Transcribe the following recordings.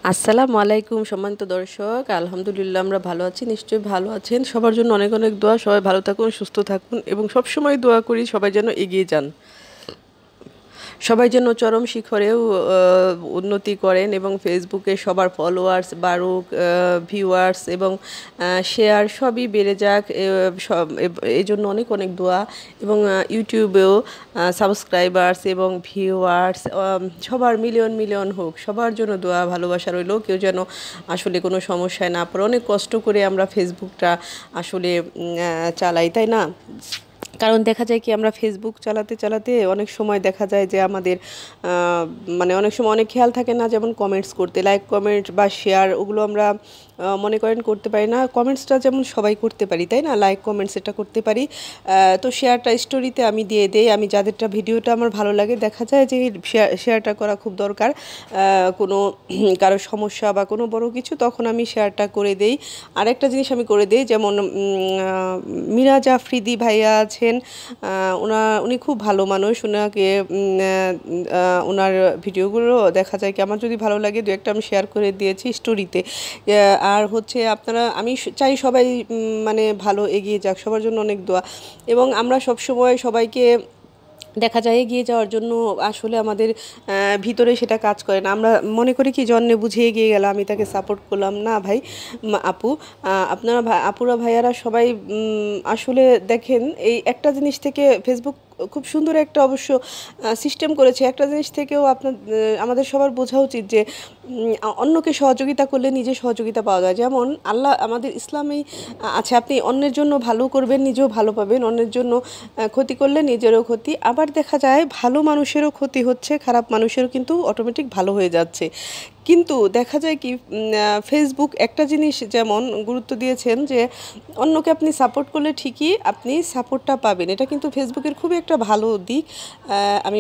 আসসালামু আলাইকুম সম্মানিত দর্শক, আলহামদুলিল্লাহ আমরা ভালো আছি। নিশ্চয়ই ভালো আছেন। সবার জন্য অনেক অনেক দোয়া। সবাই ভালো থাকুন, সুস্থ থাকুন এবং সব সময় দোয়া করি সবাই যেন এগিয়ে যান, সবাই যেন চরম শিখরেও উন্নতি করেন এবং ফেসবুকে সবার ফলোয়ার্স বাড়ুক, ভিউয়ার্স এবং শেয়ার সবই বেড়ে যাক। এই জন্য অনেক অনেক দোয়া এবং ইউটিউবেও সাবস্ক্রাইবার্স এবং ভিউয়ার্স সবার মিলিয়ন মিলিয়ন হোক, সবার জন্য দোয়া ভালোবাসা রইল। কেউ যেন আসলে কোনো সমস্যায় না পড়ে। অনেক কষ্ট করে আমরা ফেসবুকটা আসলে চালাই, তাই না? কারণ দেখা যায় কি, আমরা ফেসবুক চালাতে চালাতে অনেক সময় দেখা যায় যে আমাদের মানে অনেক সময় অনেক খেয়াল থাকে না, যেমন কমেন্টস করতে, লাইক কমেন্ট বা শেয়ার ওগুলো আমরা মনে করেন করতে পারি না। কমেন্টসটা যেমন সবাই করতে পারি, তাই না? লাইক কমেন্টস এটা করতে পারি। তো শেয়ারটা স্টোরিতে আমি দিয়ে দেই। আমি যাদেরটা ভিডিওটা আমার ভালো লাগে, দেখা যায় যে শেয়ারটা করা খুব দরকার। কোনো কারো সমস্যা বা কোনো বড় কিছু, তখন আমি শেয়ারটা করে দেই। আরেকটা জিনিস আমি করে দেই, যেমন মিরাজ আফ্রিদি ভাইয়া আছেন, উনি খুব ভালো মানুষ। ওনার ভিডিওগুলো দেখা যায় কি আমার যদি ভালো লাগে, দু একটা আমি শেয়ার করে দিয়েছি স্টোরিতে। আর হচ্ছে আমি চাই সবাই মানে ভালো এগিয়ে যাক, সবার জন্য অনেক দোয়া। এবং আমরা সবসময় সবাইকে দেখা যায় এগিয়ে যাওয়ার জন্য আসলে আমাদের ভিতরে সেটা কাজ করে না। আমরা মনে করি কি, জন্যে বুঝে এগিয়ে গেল, আমি তাকে সাপোর্ট করলাম না। ভাই আপু, আপনারা আপুরা ভাইয়ারা সবাই আসলে দেখেন, এই একটা জিনিস থেকে ফেসবুক খুব সুন্দর একটা অবশ্য সিস্টেম করেছে। একটা জিনিস থেকেও আমাদের সবার বোঝা উচিত যে অন্যকে সহযোগিতা করলে নিজে সহযোগিতা পাওয়া যায়। যেমন আল্লাহ আমাদের ইসলামেই আছে, আপনি অন্যের জন্য ভালো করবেন, নিজেও ভালো পাবেন। অন্যের জন্য ক্ষতি করলে নিজেরও ক্ষতি। আবার দেখা যায় ভালো মানুষেরও ক্ষতি হচ্ছে, খারাপ মানুষেরও কিন্তু অটোমেটিক ভালো হয়ে যাচ্ছে। কিন্তু দেখা যায় কি, ফেসবুক একটা জিনিস যেমন গুরুত্ব দিয়েছেন যে অন্যকে আপনি সাপোর্ট করলে ঠিকই আপনি সাপোর্টটা পাবেন। এটা কিন্তু ফেসবুকের খুবই একটা ভালো দিক। আমি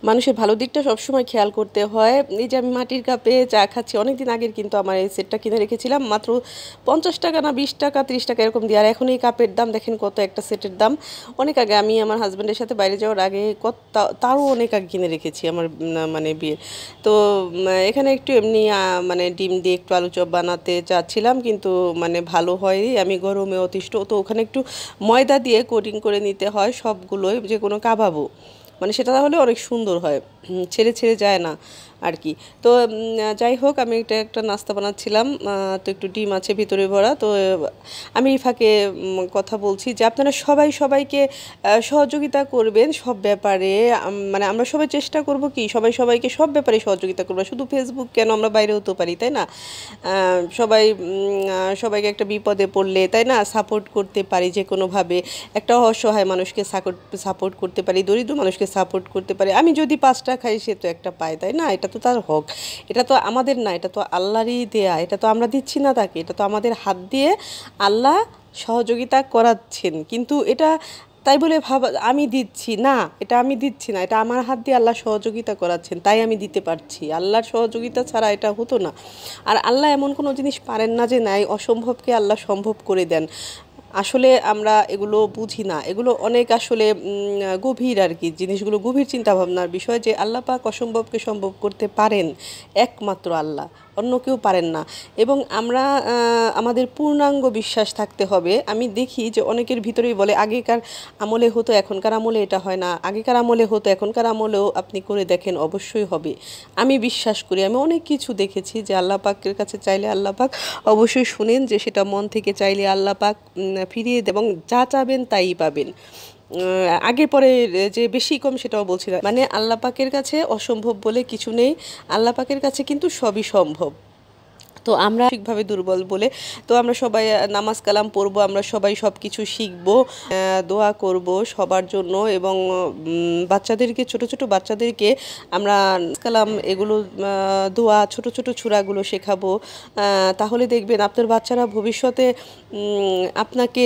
মানুষের ভালো দিকটা সবসময় খেয়াল করতে হয়। এই যে আমি মাটির কাপে চা খাচ্ছি, অনেক দিন আগের কিন্তু আমার এই সেটটা কিনে রেখেছিলাম মাত্র 50 টাকা না 20 টাকা 30 টাকা এরকম দিয়ে। আর এখন এই কাপের দাম দেখেন কত, একটা সেটের দাম। অনেক আগে আমি আমার হাজব্যান্ডের সাথে বাইরে যাওয়ার আগে তারও অনেক আগে কিনে রেখেছি আমার মানে বিয়ের। তো এখানে একটু এমনি মানে ডিম দিয়ে একটু আলু চপ বানাতে চাচ্ছিলাম, কিন্তু মানে ভালো হয়নি। আমি গরমে অতিষ্ঠ, তো ওখানে একটু ময়দা দিয়ে কোটিং করে নিতে হয় সবগুলোই, যে কোনো কাবাবও, মানে সেটা তাহলে অনেক সুন্দর হয়, ছেড়ে ছেড়ে যায় না আর কি। তো যাই হোক, আমি এটা একটা নাস্তা বানাচ্ছিলাম। তো একটু ডিম আছে ভিতরে ভরা। তো আমি এই ফাঁকে কথা বলছি যে আপনারা সবাই সবাইকে সহযোগিতা করবেন সব ব্যাপারে। মানে আমরা সবাই চেষ্টা করব কি, সবাই সবাইকে সব ব্যাপারে সহযোগিতা করবো। শুধু ফেসবুক কেন, আমরা বাইরেও তো পারি, তাই না? সবাই সবাইকে একটা বিপদে পড়লে, তাই না, সাপোর্ট করতে পারি যে কোনোভাবে। একটা অসহায় মানুষকে সাপোর্ট করতে পারি, দরিদ্র মানুষকে সাপোর্ট করতে পারি। আমি যদি 5টা খাই, সে তো একটা পায়, তাই না? এটা তো তার হক, এটা তো আমাদের না, এটা তো আল্লাহরই দেয়া। এটা তো আমরা দিচ্ছি না তাকে, এটা তো আমাদের হাত দিয়ে আল্লাহ সহযোগিতা করাচ্ছেন। কিন্তু এটা তাই বলে আমি দিচ্ছি না, এটা আমি দিচ্ছি না, এটা আমার হাত দিয়ে আল্লাহ সহযোগিতা করাচ্ছেন, তাই আমি দিতে পারছি। আল্লাহর সহযোগিতা ছাড়া এটা হতো না। আর আল্লাহ এমন কোনো জিনিস পারেন না যে নাই, অসম্ভবকে আল্লাহ সম্ভব করে দেন। আসলে আমরা এগুলো বুঝি না, এগুলো অনেক আসলে গভীর আর কি, জিনিসগুলো গভীর চিন্তা ভাবনার বিষয়, যে আল্লাহ পাক অসম্ভবকে সম্ভব করতে পারেন, একমাত্র আল্লাহ, অন্য কেউ পারেন না। এবং আমরা আমাদের পূর্ণাঙ্গ বিশ্বাস থাকতে হবে। আমি দেখি যে অনেকের ভিতরেই বলে আগেকার আমলে হতো, এখনকার আমলে এটা হয় না, আগেকার আমলে হতো, এখনকার আমলেও আপনি করে দেখেন, অবশ্যই হবে। আমি বিশ্বাস করি, আমি অনেক কিছু দেখেছি যে আল্লাহ পাকের কাছে চাইলে আল্লাহ পাক অবশ্যই শুনেন, যে সেটা মন থেকে চাইলে আল্লাহ পাক ফিরিয়ে দেন এবং যা চাবেন তাই পাবেন। আগে পরে যে বেশি কম সেটাও বলছি না, মানে আল্লাহ পাকের কাছে অসম্ভব বলে কিছু নেই। আল্লাহ পাকের কাছে কিন্তু সবই সম্ভব। তো আমরা ঠিকভাবে দুর্বল বলে, তো আমরা সবাই নামাজ কালাম পড়বো, আমরা সবাই সব কিছু শিখবো, দোয়া করব সবার জন্য। এবং বাচ্চাদেরকে, ছোট ছোট বাচ্চাদেরকে আমরা কালাম এগুলো দোয়া, ছোট ছোট সূরাগুলো শেখাবো। তাহলে দেখবেন আপনার বাচ্চারা ভবিষ্যতে আপনাকে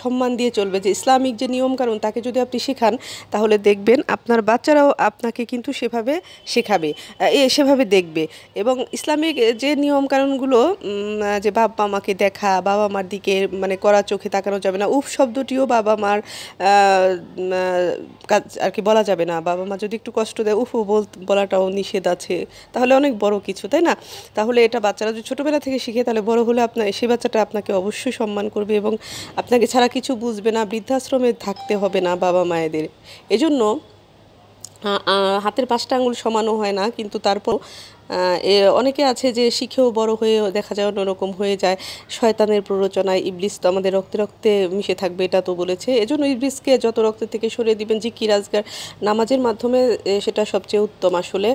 সম্মান দিয়ে চলবে। যে ইসলামিক যে নিয়ম কানুন, তাকে যদি আপনি শেখান, তাহলে দেখবেন আপনার বাচ্চারাও আপনাকে কিন্তু সেভাবে শেখাবে, সেভাবে দেখবে। এবং ইসলামিক যে নিয়ম কানুনগুলো যে বাবা মাকে দেখা, বাবা মার দিকে মানে কড়া চোখে তাকানো যাবে না, উফ শব্দটিও বাবা মার কাজ আর কি বলা যাবে না। বাবা মা যদি একটু কষ্ট দেয় উফ বলাটাও নিষেধ আছে, তাহলে অনেক বড় কিছু, তাই না? তাহলে এটা বাচ্চারা যদি ছোটোবেলা থেকে শিখে তাহলে বড় হলে সেই বাচ্চাটা আপনাকে অবশ্যই সম্মান করবে এবং আপনাকে ছাড়া কিছু বুঝবে না, বৃদ্ধাশ্রমে থাকতে হবে না বাবা মায়েদের। এজন্য হাতের 5টা আঙুল সমানও হয় না, কিন্তু তারপর অনেকে আছে যে শিখেও বড় হয়ে দেখা যায় অন্যরকম হয়ে যায়। শয়তানের প্ররোচনায়, ইবলিস তো আমাদের রক্তে রক্তে মিশে থাকবে, এটা তো বলেছে। এজন্য ইবলিসকে যত রক্ত থেকে সরিয়ে দিবেন, জিকির আজকার নামাজের মাধ্যমে সেটা সবচেয়ে উত্তম। আসলে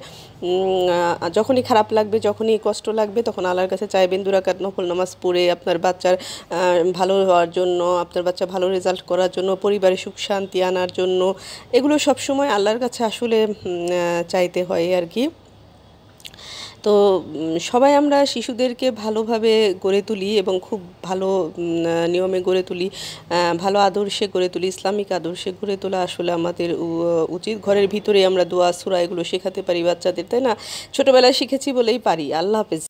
যখনই খারাপ লাগবে, যখনই কষ্ট লাগবে, তখন আল্লাহর কাছে চাইবেন 2 রাকাত নফল নামাজ পড়ে আপনার বাচ্চার ভালো হওয়ার জন্য, আপনার বাচ্চা ভালো রেজাল্ট করার জন্য, পরিবারে সুখ শান্তি আনার জন্য। এগুলো সবসময় আল্লাহর কাছে আসলে চাইতে হয় আর কি। তো সবাই আমরা শিশুদেরকে ভালোভাবে গড়ে তুলি এবং খুব ভালো নিয়মে গড়ে তুলি, ভালো আদর্শে গড়ে তুলি, ইসলামিক আদর্শে গড়ে তোলা আসলে আমাদের উচিত। ঘরের ভিতরে আমরা দোয়া সূরা এগুলো শেখাতে পারি বাচ্চাদের, তাই না? ছোটোবেলায় শিখেছি বলেই পারি। আল্লাহ হাফেজ।